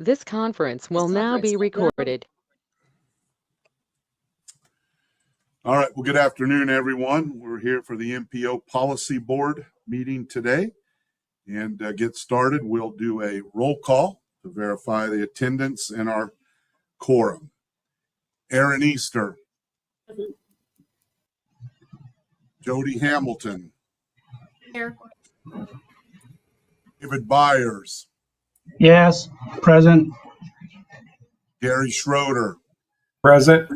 This conference will now be recorded. All right. Well, good afternoon, everyone. We're here for the MPO Policy Board meeting today. And get started, we'll do a roll call to verify the attendance and our quorum. Aaron Easter. Jody Hamilton. Here. David Byers. Yes, present. Gary Schroeder. Present.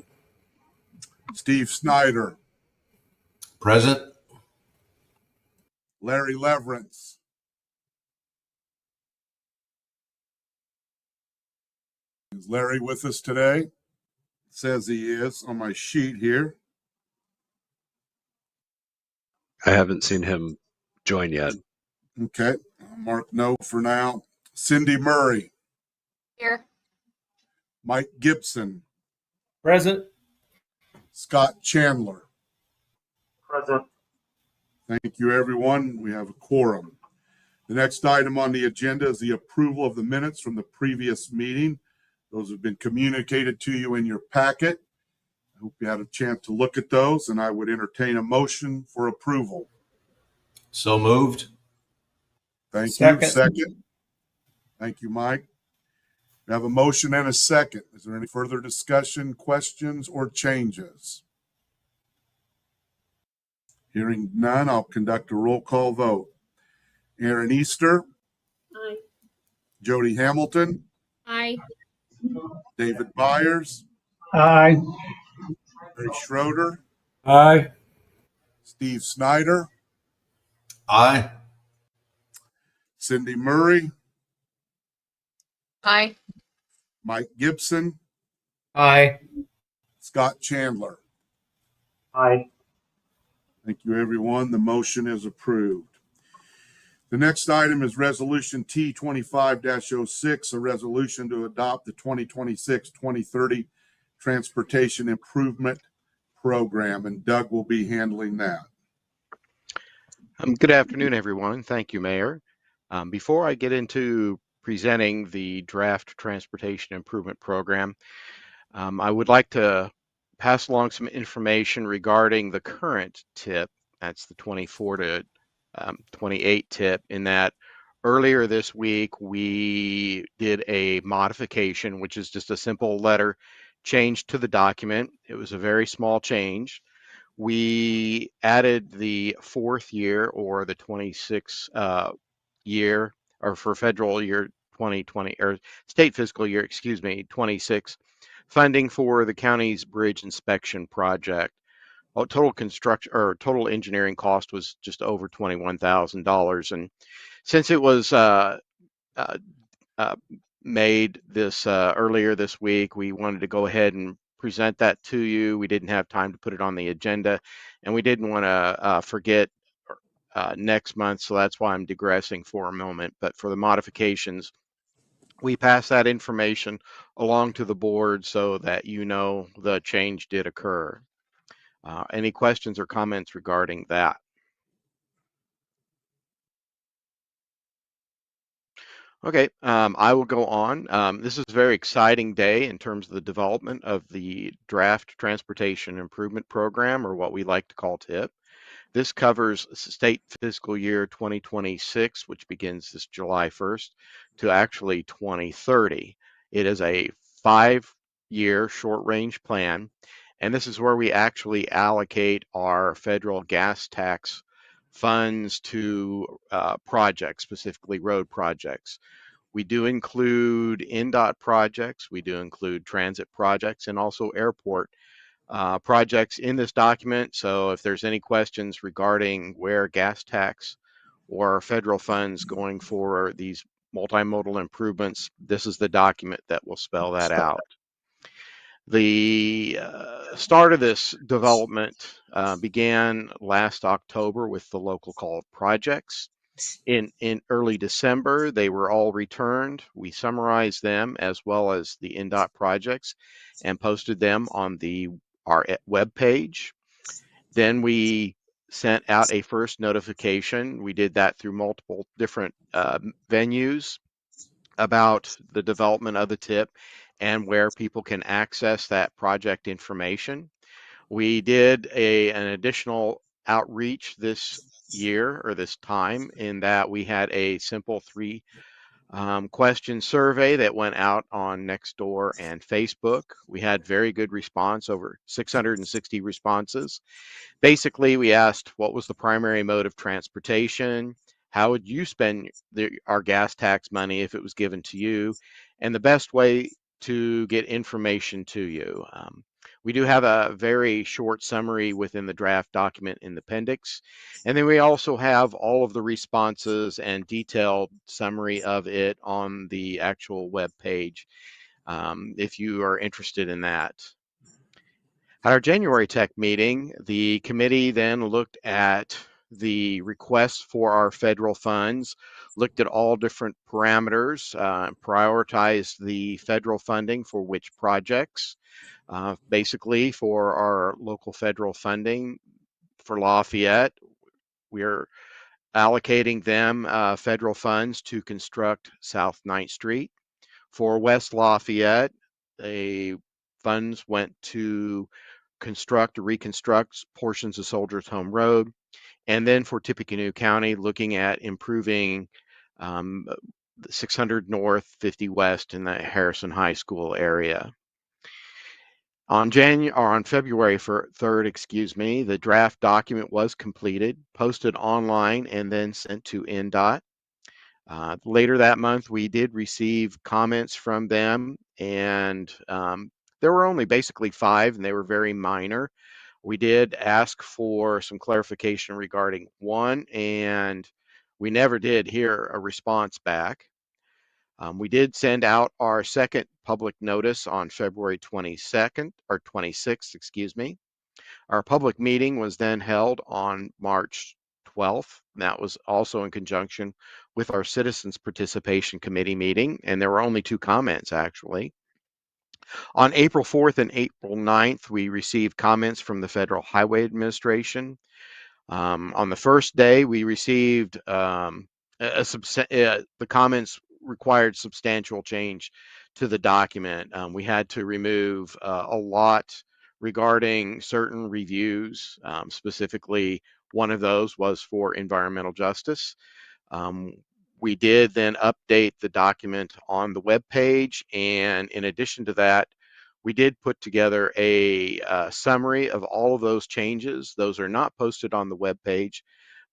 Steve Snyder. Present. Larry Leverance. Is Larry with us today? It says he is on my sheet here. I haven't seen him join yet. Okay, I'll mark no for now. Cindy Murray. Here. Mike Gibson. Present. Scott Chandler. Present. Thank you, everyone. We have a quorum. The next item on the agenda is the approval of the minutes from the previous meeting. Those have been communicated to you in your packet. I hope you had a chance to look at those, and I would entertain a motion for approval. So moved. Thank Second. you. Second. Thank you, Mike. We have a motion and a second. Is there any further discussion, questions, or changes? Hearing none, I'll conduct a roll call vote. Aaron Easter. Aye. Jody Hamilton. Aye. David Byers. Aye. Gary Schroeder. Aye. Steve Snyder. Aye. Cindy Murray. Aye. Mike Gibson. Aye. Scott Chandler. Aye. Thank you, everyone. The motion is approved. The next item is Resolution T25-06, a resolution to adopt the 2026-2030 Transportation Improvement Program, and Doug will be handling that. Good afternoon, everyone. Thank you, Mayor. Before I get into presenting the draft Transportation Improvement Program, I would like to pass along some information regarding the current TIP. That's the 24 to 28 TIP, in that earlier this week we did a modification, which is just a simple letter change to the document. It was a very small change. We added the fourth year, or the 26 year, or for federal year 2020, or state fiscal year, 26, funding for the county's bridge inspection project. Total construction or total engineering cost was just over $21,000, and since it was made this earlier this week, we wanted to go ahead and present that to you. We didn't have time to put it on the agenda, and we didn't want to forget next month, so that's why I'm digressing for a moment. But for the modifications, we pass that information along to the board so that you know the change did occur. Any questions or comments regarding that? Okay, I will go on. This is a very exciting day in terms of the development of the draft Transportation Improvement Program, or what we like to call TIP. This covers state fiscal year 2026, which begins this July 1st, to actually 2030. It is a 5-year short-range plan, and this is where we actually allocate our federal gas tax funds to projects, specifically road projects. We do include NDOT projects, we do include transit projects, and also airport projects in this document. So if there's any questions regarding where gas tax or federal funds going for these multimodal improvements, this is the document that will spell that out. The start of this development began last October with the local call projects. In early December, they were all returned. We summarized them as well as the NDOT projects and posted them on our web page. Then we sent out a first notification. We did that through multiple different venues. about the development of the TIP and where people can access that project information. We did an additional outreach this year or this time in that we had a simple three question survey that went out on Nextdoor and Facebook. We had very good response, over 660 responses. Basically, we asked what was the primary mode of transportation, how would you spend our gas tax money if it was given to you, and the best way to get information to you. We do have a very short summary within the draft document in the appendix. And then we also have all of the responses and detailed summary of it on the actual web page, if you are interested in that. At our January Tech meeting, the committee then looked at the requests for our federal funds, looked at all different parameters, prioritized the federal funding for which projects. Basically, for our local federal funding for Lafayette, we're allocating them federal funds to construct South 9th Street. For West Lafayette, the funds went to construct or reconstruct portions of Soldiers Home Road. And then for Tippecanoe County, looking at improving 600 North, 50 West in the Harrison High School area. On February 3rd, the draft document was completed, posted online, and then sent to NDOT. Later that month, we did receive comments from them, and there were only basically 5, and they were very minor. We did ask for some clarification regarding one, and we never did hear a response back. We did send out our second public notice on February 22nd or 26th, excuse me. Our public meeting was then held on March 12th. That was also in conjunction with our Citizens Participation Committee meeting, and there were only 2 comments actually. On April 4th and April 9th, we received comments from the Federal Highway Administration. On the first day, we received the comments required substantial change to the document. We had to remove a lot regarding certain reviews. Specifically, one of those was for environmental justice. We did then update the document on the web page, and in addition to that, we did put together a summary of all of those changes. Those are not posted on the web page,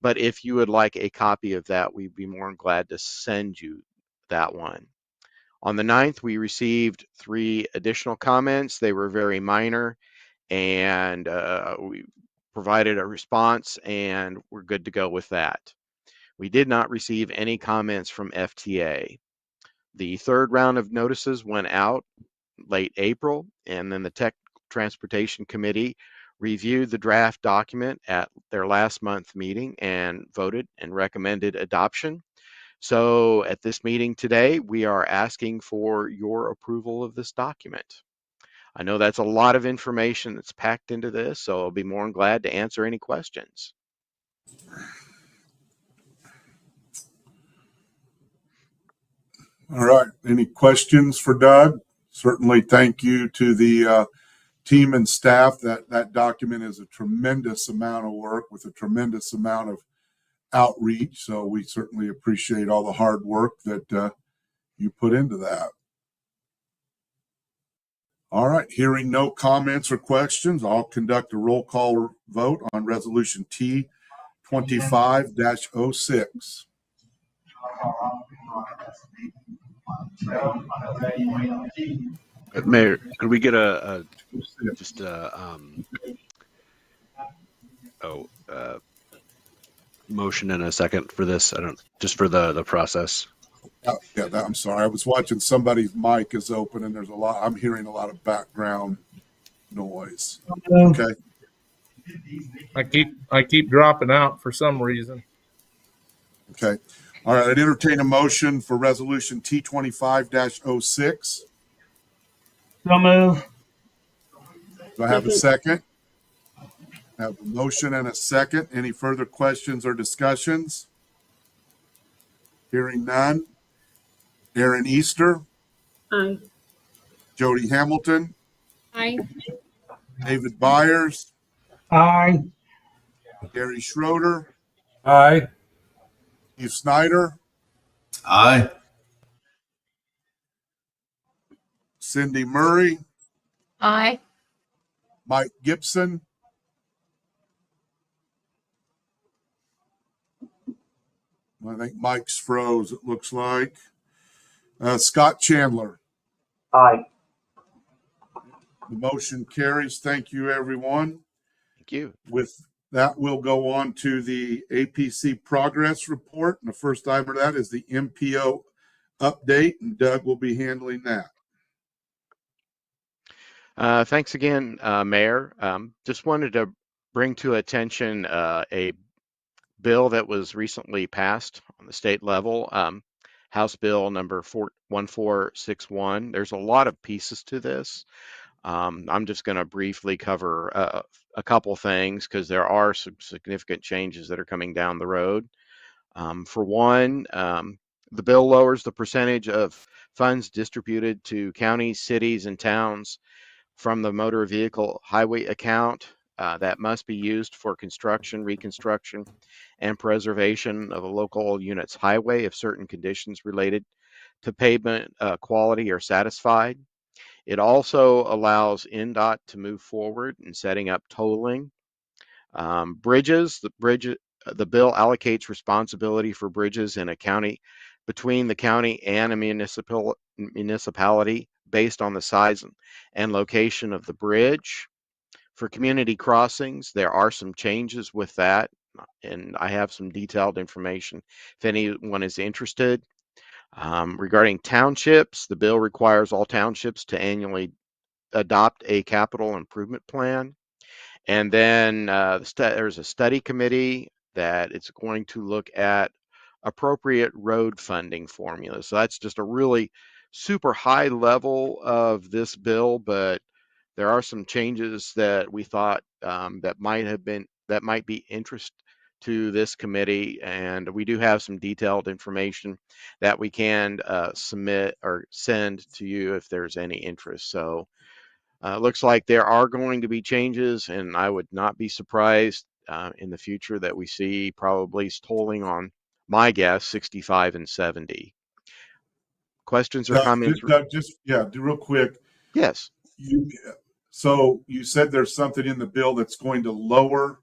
but if you would like a copy of that, we'd be more than glad to send you that one. On the 9th, we received 3 additional comments. They were very minor, and we provided a response, and we're good to go with that. We did not receive any comments from FTA. The third round of notices went out late April, and then the Tech Transportation Committee reviewed the draft document at their last month meeting and voted and recommended adoption. So at this meeting today, we are asking for your approval of this document. I know that's a lot of information that's packed into this, so I'll be more than glad to answer any questions. All right. Any questions for Doug? Certainly thank you to the team and staff. That document is a tremendous amount of work with a tremendous amount of outreach. So we certainly appreciate all the hard work that you put into that. All right. Hearing no comments or questions, I'll conduct a roll call vote on Resolution T 25-06. Mayor, could we get motion and a second for this? Just for the process. Yeah, I'm sorry. I was watching somebody's mic is open and I'm hearing a lot of background noise. Okay. I keep dropping out for some reason. Okay. All right. I'd entertain a motion for Resolution T 25-06. So move. Do I have a second? I have a motion and a second. Any further questions or discussions? Hearing none. Aaron Easter, Aye. Jody Hamilton, Aye. David Byers, Aye. Gary Schroeder, Aye. Steve Snyder, Aye. Cindy Murray, Aye. Mike Gibson, I think Mike's froze, it looks like. Scott Chandler. Aye. The motion carries. Thank you, everyone. Thank you. With that, we'll go on to the APC progress report. And the first item of that is the MPO update, and Doug will be handling that. Thanks again, Mayor. Just wanted to bring to attention a bill that was recently passed on the state level, House Bill number 1461. There's a lot of pieces to this. I'm just going to briefly cover a couple things because there are some significant changes that are coming down the road. For one, the bill lowers the percentage of funds distributed to counties, cities, and towns from the motor vehicle highway account that must be used for construction, reconstruction, and preservation of a local unit's highway if certain conditions related to pavement quality are satisfied. It also allows NDOT to move forward in setting up tolling. Bridges, the bill allocates responsibility for bridges in a county between the county and a municipality based on the size and location of the bridge. For community crossings, there are some changes with that, and I have some detailed information if anyone is interested. Regarding townships, the bill requires all townships to annually adopt a capital improvement plan. And then there's a study committee that it's going to look at appropriate road funding formulas. So that's just a really super high level of this bill, but there are some changes that we thought that might be interest to this committee, and we do have some detailed information that we can submit or send to you if there's any interest. So looks like there are going to be changes, and I would not be surprised in the future that we see probably tolling on, my guess, 65 and 70. Questions or comments? Doug, do real quick. Yes. So you said there's something in the bill that's going to lower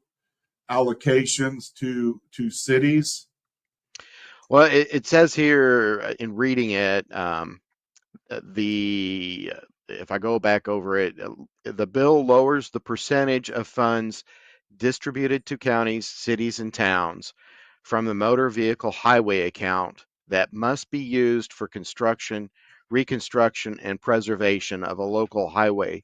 allocations to cities. Well, it says here in reading it, if I go back over it, the bill lowers the percentage of funds distributed to counties, cities, and towns from the motor vehicle highway account that must be used for construction, reconstruction, and preservation of a local highway,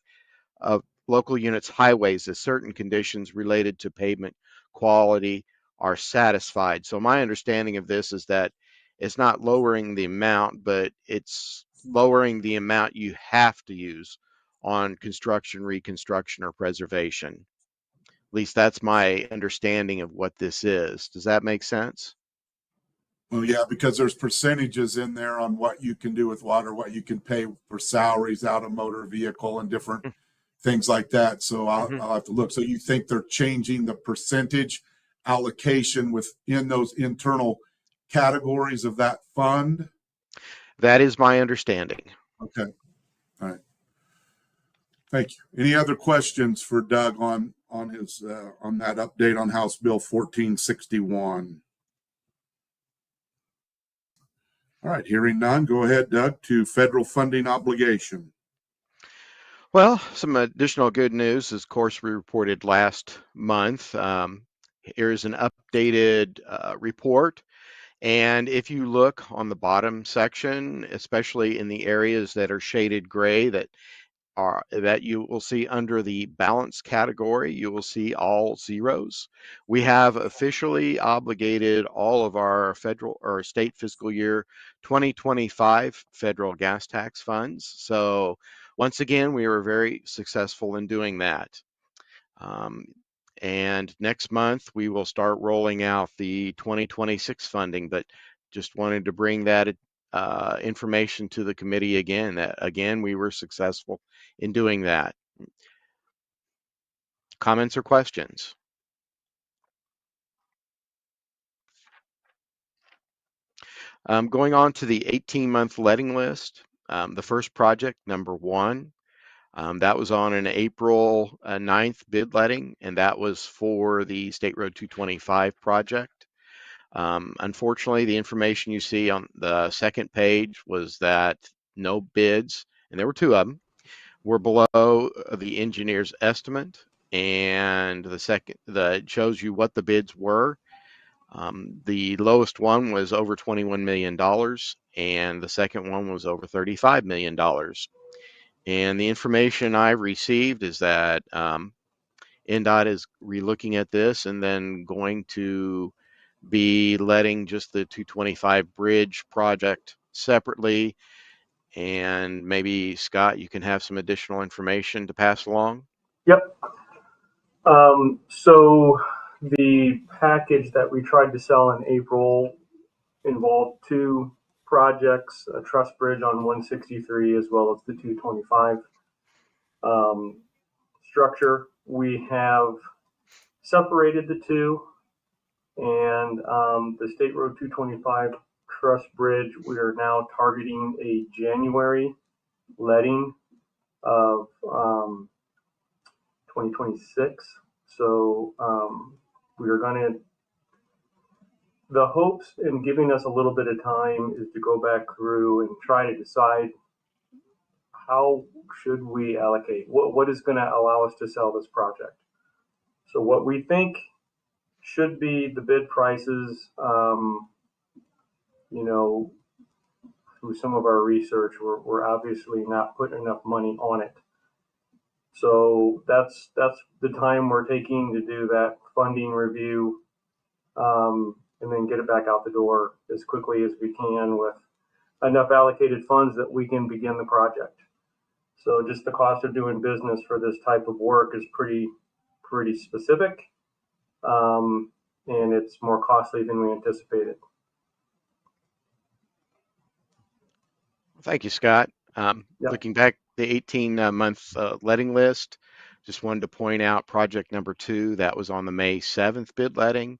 of local units highways as certain conditions related to pavement quality are satisfied. So my understanding of this is that it's not lowering the amount, but it's lowering the amount you have to use on construction, reconstruction, or preservation. At least that's my understanding of what this is. Does that make sense? Well, yeah, because there's percentages in there on what you can do with water, what you can pay for salaries out of motor vehicle and different things like that. So I'll have to look. So you think they're changing the percentage allocation within those internal categories of that fund? That is my understanding. Okay. All right. Thank you. Any other questions for Doug on his on that update on House Bill 1461? All right, hearing none, go ahead, Doug, to federal funding obligation. Well, some additional good news is, of course, we reported last month. Here's an updated report. And if you look on the bottom section, especially in the areas that are shaded gray that you will see under the balance category, you will see all zeros. We have officially obligated all of our federal or state fiscal year 2025 federal gas tax funds. So once again, we were very successful in doing that. And next month, we will start rolling out the 2026 funding, but just wanted to bring that information to the committee again. Again, we were successful in doing that. Comments or questions? Going on to the 18-month letting list, the first project, number 1, that was on an April 9th bid letting, and that was for the State Road 225 project. Unfortunately, the information you see on the second page was that no bids, and there were 2 of them, were below the engineer's estimate, and the second that shows you what the bids were. The lowest one was over $21 million, and the second one was over $35 million. And the information I received is that NDOT is relooking at this and then going to be letting just the 225 bridge project separately. And maybe, Scott, you can have some additional information to pass along. Yep. So the package that we tried to sell in April involved 2 projects, a truss bridge on 163 as well as the 225 structure. We have separated the 2, and the State Road 225 truss bridge, we are now targeting a January letting of 2026. So we are going to, the hopes in giving us a little bit of time is to go back through and try to decide how should we allocate, what is going to allow us to sell this project. So what we think should be the bid prices, you know, through some of our research, we're obviously not putting enough money on it. So that's the time we're taking to do that funding review, and then get it back out the door as quickly as we can with enough allocated funds that we can begin the project. So just the cost of doing business for this type of work is pretty specific, and it's more costly than we anticipated. Thank you, Scott. Yep. Looking back the 18-month letting list, just wanted to point out project number 2 that was on the May 7th bid letting.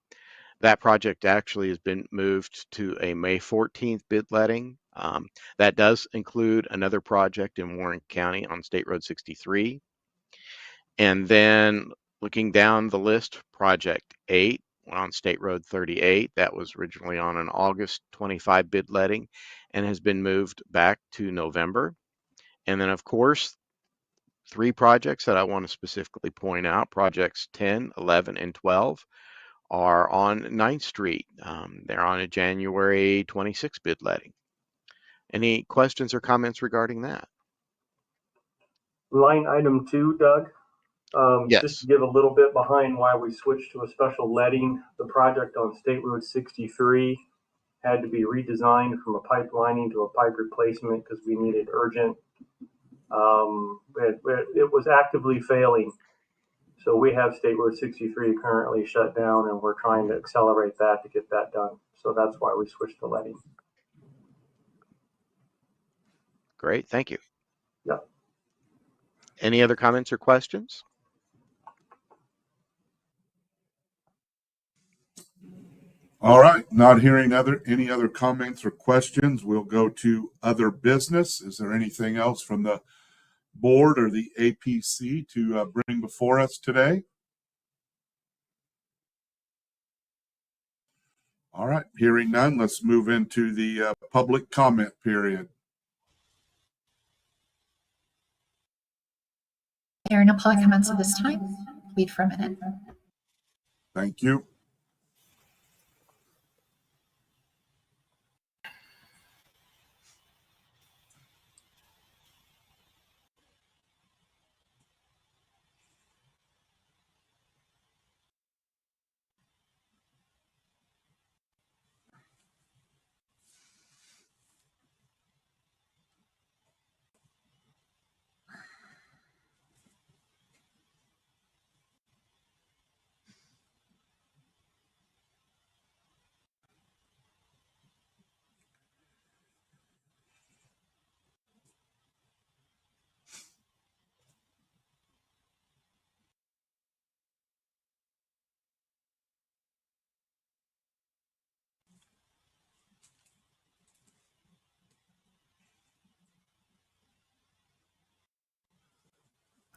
That project actually has been moved to a May 14th bid letting. That does include another project in Warren County on State Road 63. And then looking down the list, project 8 on State Road 38, that was originally on an August 25 bid letting and has been moved back to November. And then, of course, 3 projects that I want to specifically point out, projects 10, 11, and 12, are on 9th Street. They're on a January 26 bid letting. Any questions or comments regarding that? Line item 2, Doug. Yes. Just to give a little bit behind why we switched to a special letting, the project on State Road 63 had to be redesigned from a pipe lining to a pipe replacement because we needed urgent. It was actively failing. So we have State Road 63 currently shut down, and we're trying to accelerate that to get that done. So that's why we switched to letting. Great, thank you. Yep. Any other comments or questions? All right, not hearing any other comments or questions, we'll go to other business. Is there anything else from the board or the APC to bring before us today? All right, hearing none, let's move into the public comment period. There are no public comments at this time. Wait for a minute. Thank you.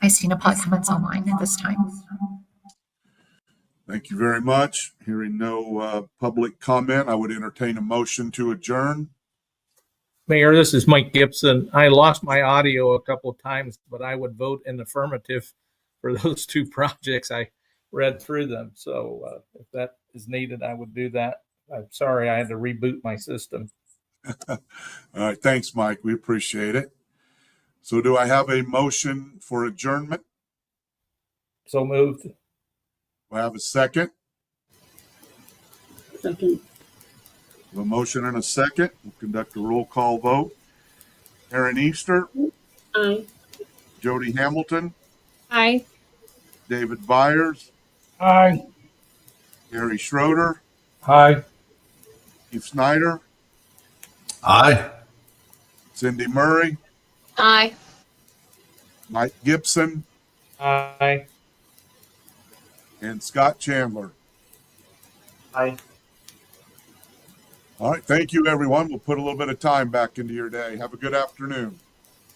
I see no public comments online at this time. Thank you very much. Hearing no public comment, I would entertain a motion to adjourn. Mayor, this is Mike Gibson. I lost my audio a couple of times, but I would vote in affirmative for those two projects. I read through them. So if that is needed, I would do that. I'm sorry, I had to reboot my system. All right, thanks, Mike. We appreciate it. So do I have a motion for adjournment? So moved. Do I have a second? Second. A motion and a second. We'll conduct a roll call vote. Aaron Easter, Aye. Jody Hamilton, Aye. David Byers, Aye. Gary Schroeder, Aye. Steve Snyder, Aye. Cindy Murray, Aye. Mike Gibson, Aye. and Scott Chandler. Aye. All right, thank you, everyone. We'll put a little bit of time back into your day. Have a good afternoon.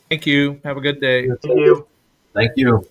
Thank you. Have a good day. Thank you. Thank you.